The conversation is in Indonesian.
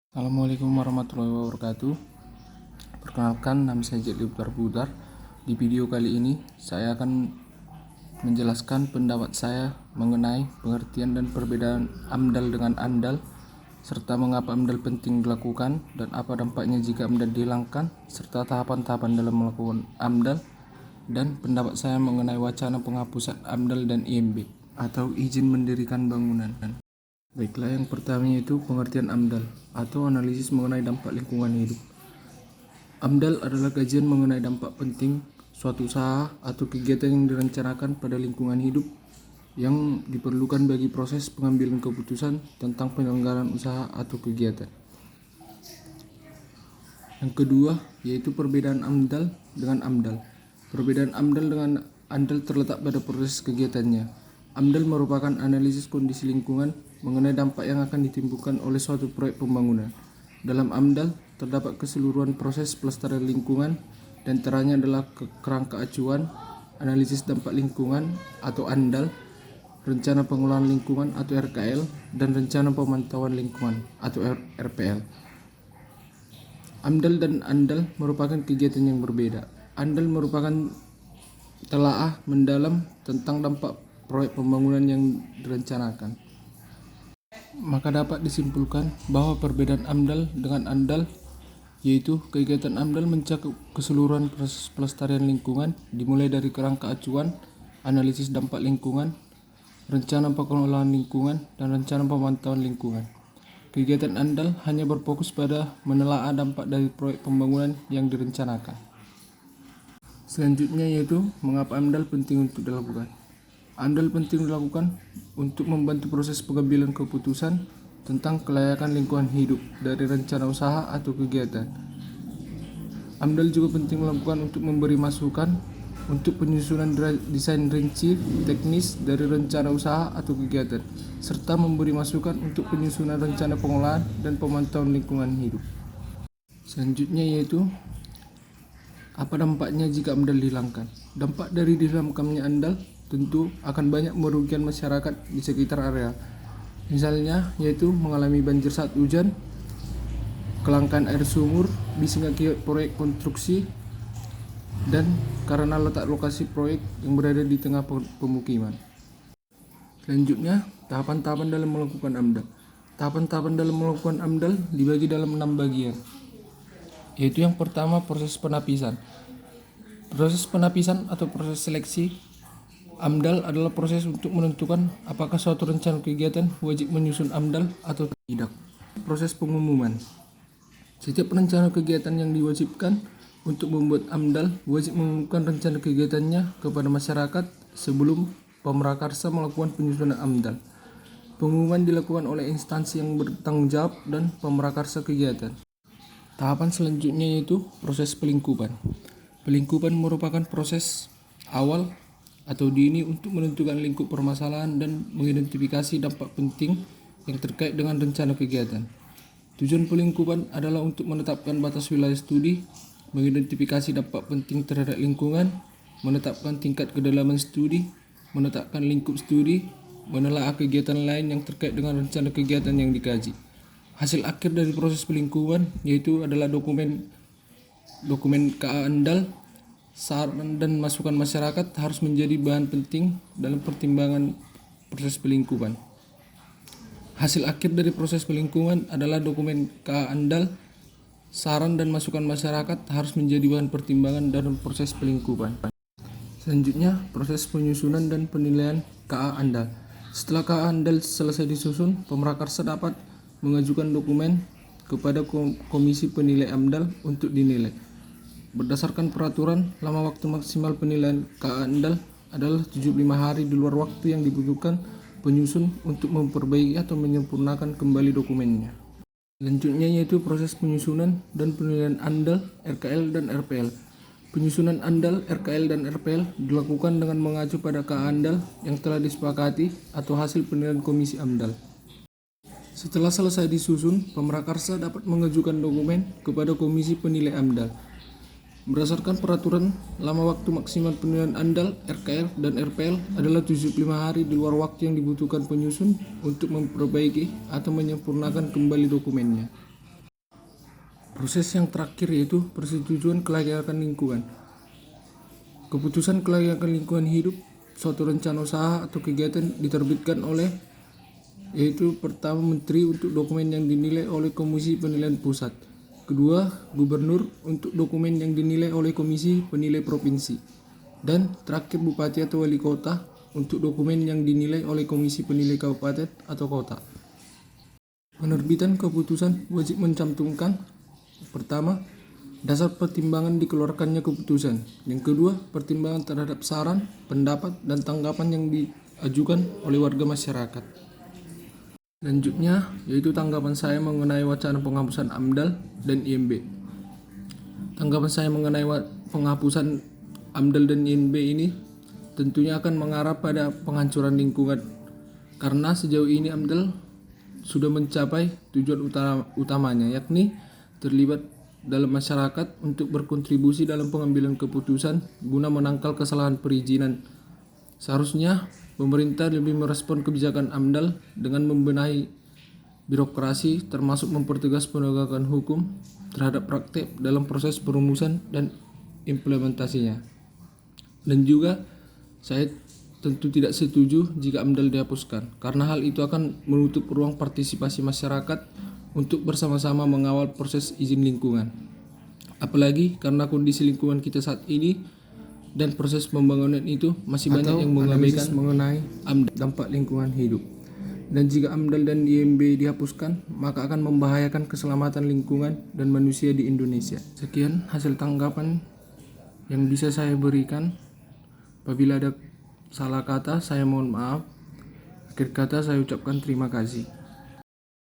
Assalamualaikum warahmatullahi wabarakatuh. Perkenalkan, nama saya Jetli Putar. Di video kali ini saya akan menjelaskan pendapat saya mengenai pengertian dan perbedaan AMDAL dengan ANDAL, serta mengapa AMDAL penting dilakukan dan apa dampaknya jika AMDAL dihilangkan, serta tahapan-tahapan dalam melakukan AMDAL, dan pendapat saya mengenai wacana penghapusan AMDAL dan IMB atau izin mendirikan bangunan. Baiklah, yang pertama yaitu pengertian AMDAL atau analisis mengenai dampak lingkungan hidup. AMDAL adalah kajian mengenai dampak penting suatu usaha atau kegiatan yang direncanakan pada lingkungan hidup yang diperlukan bagi proses pengambilan keputusan tentang penyelenggaraan usaha atau kegiatan. Yang kedua yaitu perbedaan AMDAL dengan AMDAL. Perbedaan AMDAL dengan ANDAL terletak pada proses kegiatannya. AMDAL merupakan analisis kondisi lingkungan mengenai dampak yang akan ditimbulkan oleh suatu proyek pembangunan. Dalam AMDAL terdapat keseluruhan proses pelestarian lingkungan, dan antaranya adalah kerangka acuan, analisis dampak lingkungan atau ANDAL, rencana pengelolaan lingkungan atau RKL, dan rencana pemantauan lingkungan atau RPL. AMDAL dan ANDAL merupakan kegiatan yang berbeda. ANDAL merupakan telaah mendalam tentang dampak proyek pembangunan yang direncanakan. Maka dapat disimpulkan bahwa perbedaan AMDAL dengan ANDAL yaitu kegiatan AMDAL mencakup keseluruhan proses pelestarian lingkungan dimulai dari kerangka acuan, analisis dampak lingkungan, rencana pengelolaan lingkungan, dan rencana pemantauan lingkungan. Kegiatan AMDAL hanya berfokus pada menelaah dampak dari proyek pembangunan yang direncanakan. Selanjutnya yaitu mengapa AMDAL penting untuk dilakukan. AMDAL penting dilakukan untuk membantu proses pengambilan keputusan tentang kelayakan lingkungan hidup dari rencana usaha atau kegiatan. AMDAL juga penting dilakukan untuk memberi masukan untuk penyusunan desain rinci teknis dari rencana usaha atau kegiatan, serta memberi masukan untuk penyusunan rencana pengolahan dan pemantauan lingkungan hidup. Selanjutnya yaitu apa dampaknya jika AMDAL dihilangkan. Dampak dari dihilangkannya AMDAL tentu akan banyak merugikan masyarakat di sekitar area. Misalnya yaitu mengalami banjir saat hujan, kelangkaan air sumur, bisa akibat proyek konstruksi, dan karena letak lokasi proyek yang berada di tengah pemukiman. Selanjutnya, tahapan-tahapan dalam melakukan AMDAL. Tahapan-tahapan dalam melakukan AMDAL dibagi dalam 6 bagian. Yaitu yang pertama, proses penapisan. Proses penapisan atau proses seleksi AMDAL adalah proses untuk menentukan apakah suatu rencana kegiatan wajib menyusun AMDAL atau tidak. Proses pengumuman. Setiap rencana kegiatan yang diwajibkan untuk membuat AMDAL wajib mengumumkan rencana kegiatannya kepada masyarakat sebelum pemrakarsa melakukan penyusunan AMDAL. Pengumuman dilakukan oleh instansi yang bertanggung jawab dan pemrakarsa kegiatan. Tahapan selanjutnya yaitu proses pelingkupan. Pelingkupan merupakan proses awal atau dini untuk menentukan lingkup permasalahan dan mengidentifikasi dampak penting yang terkait dengan rencana kegiatan. Tujuan pelingkupan adalah untuk menetapkan batas wilayah studi, mengidentifikasi dampak penting terhadap lingkungan, menetapkan tingkat kedalaman studi, menetapkan lingkup studi, menelaah kegiatan lain yang terkait dengan rencana kegiatan yang dikaji. Hasil akhir dari proses pelingkupan yaitu adalah dokumen KA AMDAL. Saran dan masukan masyarakat harus menjadi bahan penting dalam pertimbangan proses pelingkupan. Hasil akhir dari proses pelingkupan adalah dokumen KA AMDAL. Saran dan masukan masyarakat harus menjadi bahan pertimbangan dalam proses pelingkupan. Selanjutnya, proses penyusunan dan penilaian KA AMDAL. Setelah KA AMDAL selesai disusun, pemrakarsa dapat mengajukan dokumen kepada Komisi Penilai AMDAL untuk dinilai. Berdasarkan peraturan, lama waktu maksimal penilaian KA AMDAL adalah 75 hari di luar waktu yang dibutuhkan penyusun untuk memperbaiki atau menyempurnakan kembali dokumennya. Selanjutnya yaitu proses penyusunan dan penilaian AMDAL, RKL, dan RPL. Penyusunan AMDAL, RKL, dan RPL dilakukan dengan mengacu pada KA AMDAL yang telah disepakati atau hasil penilaian Komisi AMDAL. Setelah selesai disusun, pemrakarsa dapat mengajukan dokumen kepada Komisi Penilai AMDAL. Berdasarkan peraturan, lama waktu maksimal penilaian AMDAL, RKL, dan RPL adalah 75 hari di luar waktu yang dibutuhkan penyusun untuk memperbaiki atau menyempurnakan kembali dokumennya. Proses yang terakhir yaitu persetujuan kelayakan lingkungan. Keputusan kelayakan lingkungan hidup suatu rencana usaha atau kegiatan diterbitkan oleh yaitu pertama Menteri untuk dokumen yang dinilai oleh Komisi Penilaian Pusat, kedua Gubernur untuk dokumen yang dinilai oleh Komisi Penilai Provinsi, dan terakhir Bupati atau Wali Kota untuk dokumen yang dinilai oleh Komisi Penilai Kabupaten atau Kota. Penerbitan keputusan wajib mencantumkan pertama, dasar pertimbangan dikeluarkannya keputusan. Yang kedua, pertimbangan terhadap saran, pendapat, dan tanggapan yang diajukan oleh warga masyarakat. Selanjutnya, yaitu tanggapan saya mengenai wacana penghapusan AMDAL dan IMB. Tanggapan saya mengenai penghapusan AMDAL dan IMB ini tentunya akan mengarah pada penghancuran lingkungan, karena sejauh ini AMDAL sudah mencapai tujuan utamanya, yakni terlibat dalam masyarakat untuk berkontribusi dalam pengambilan keputusan guna menangkal kesalahan perizinan. Seharusnya pemerintah lebih merespon kebijakan AMDAL dengan membenahi birokrasi, termasuk mempertegas penegakan hukum terhadap praktek dalam proses perumusan dan implementasinya. Dan juga saya tentu tidak setuju jika AMDAL dihapuskan, karena hal itu akan menutup ruang partisipasi masyarakat untuk bersama-sama mengawal proses izin lingkungan. Apalagi karena kondisi lingkungan kita saat ini dan proses pembangunan itu masih banyak yang mengabaikan mengenai dampak lingkungan hidup. Dan jika AMDAL dan IMB dihapuskan, maka akan membahayakan keselamatan lingkungan dan manusia di Indonesia. Sekian hasil tanggapan yang bisa saya berikan. Apabila ada salah kata, saya mohon maaf. Akhir kata saya ucapkan terima kasih.